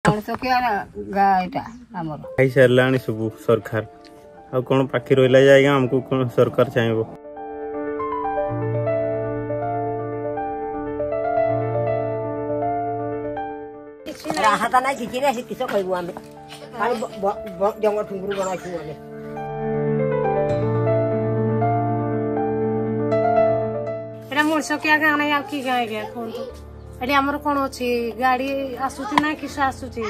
खाई सारा सब सरकार आ कौन पाखी रहा जाएगा हमको कौन सरकार चाहिए राहता नहीं किसी ने किसो कहबो आमे खाली जंगल ठुंगुरु बनाइछु आमे एटा मुर्सो क्या गाना या की गाय गया कोन तो एडी हमर कोन अछि गाड़ी आसुति ना किस आसुति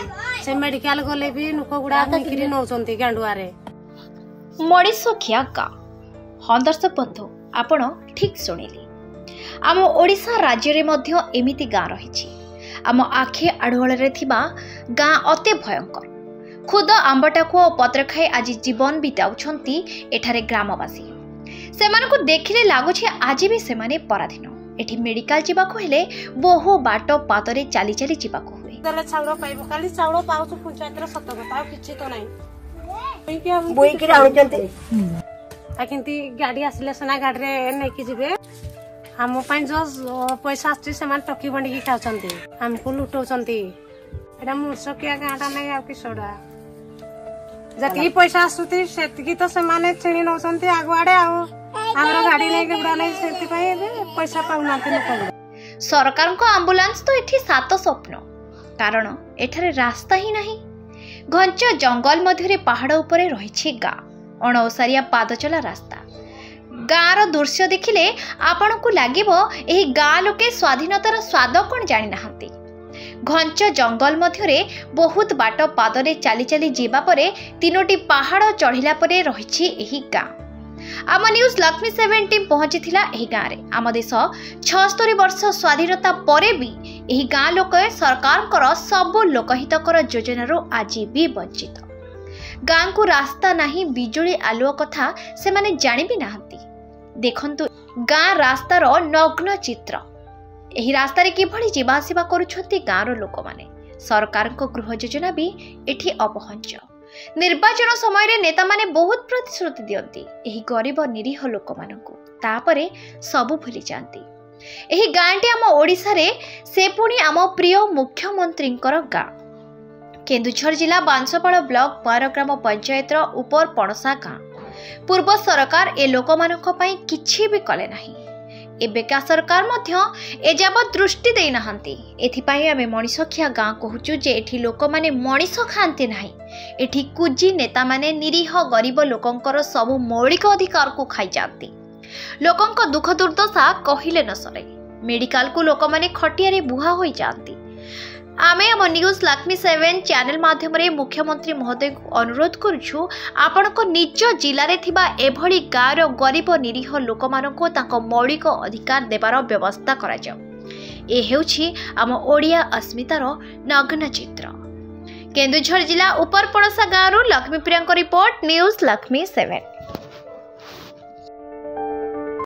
से मेडिकल गले भी नुको गुडा निकरी नौचंती गांडुआ रे मड़ीसो खिया गा हंदर्स बंधु आपण ठीक सुनिली आम ओडिशा राज्य रे मध्य एमिति गा रहिछि आम आखि आढ़ोल गाँ अति भयंकर खुद आंबटाकू और पत्र खाई आज जीवन बिताउछंती एठारे ग्रामवासी सेमानकु देखिले लागुछि आज भी सेमाने पराधीन एठी मेडिकल जिबाकू हेले बहु बाट पातरे चाली चाली जिबाकू हुए दले चाउरो पाइबो खाली चाउरो पाउछु पंचायत रे सत କଥା ଆଉ କିଛି ତ नाही बोई कि आउचंती आकिंती गाड़ी आसिले सना गाड़ी रे नै कि जिबे हम जो पैसा आछी से टकी बंडी खाऊंट हमको लुटाऊँ एटा मुर्सो क्या गाँटा नहीं आ कि सोडा जी पैसा आसुती से तो से छिणी नौ आगुआड़े आम गाड़ी नहीं गुड़ा नहीं से पैसा पाऊना लोक सरकार को आंबुलांस तो एठी सात स्वप्न कारण एठारे रास्ता ही नहीं घंच जंगल मध्य पहाड़ उपरे रही गाँ अणओसारिया पादचला रास्ता गाँर दृश्य देखिले आपण को लागिबो एही गाँ लोके स्वाधीनतार स्वाद कौन जानि नाहंती घंच जंगल मध्यरे बहुत बाट पादरे चाली चाली जीवा परे तीनोटी पहाड़ चढ़िला परे रहिछि एही गाँ आम न्यूज लक्ष्मी 7 टीम पहुंचीथिला एही गाँ रे आम देश 76 वर्ष स्वाधीनता परे भी एही गाँ लोक सरकारकर सबु लोकहितकर योजनारो आज भी वंचित गाँ को रास्ता नहीं बिजुली आलुओ कथा से माने जानि भी नाहंती देखंतु गाँ रास्तार नग्न चित्र एही रास्ता रे किभଳି जीवा आसिबा करूछंती गाँर लोक माने सरकार को गृह योजना भी एठी अपहंच निर्वाचन समय रे नेता माने बहुत प्रतिश्रुति दियंती एही गरीब निरीह लोक मानकु तापरे सबु भूली जांती एही गाँटी आम ओडिसा रे से पुणी आम प्रिय मुख्यमंत्रींकर गाँ केन्दुझर जिला बांसपाड़ ब्लॉक पारग्राम पंचायत उपर पणसा गाँ पूर्व सरकार ए लोक मानक पई किछि भी कले नाही एबेका सरकार मध्य एजाबत दृष्टि देई नाहंती एथिपाई आमे मणिसखिया गाँ कहूचु जे एठी लोक माने मणिस खांती नाही एठी कुजी नेता माने निरीह गरीब लोकंकर सबु मौलिक अधिकार को खाई जाती लोकंक दुख दुर्दशा कहिले न सरे मेडिकल को लोक माने खटिया रे बुहा होई जाती आमे आम न्यूज लक्ष्मी 7 चैनल माध्यम रे मुख्यमंत्री महोदय को अनुरोध करूछु आपण को निज जिले रे थिबा एभली गाँर गरीब निरीह लोक मानको तांको मौलिक अधिकार देबार व्यवस्था करा जाऊ ए हेउछि आम ओडिया अस्मितार नग्न चित्र केन्दुझर जिला उपरपणसा गाँव लक्ष्मीप्रिया रिपोर्ट न्यूज लक्ष्मी 7।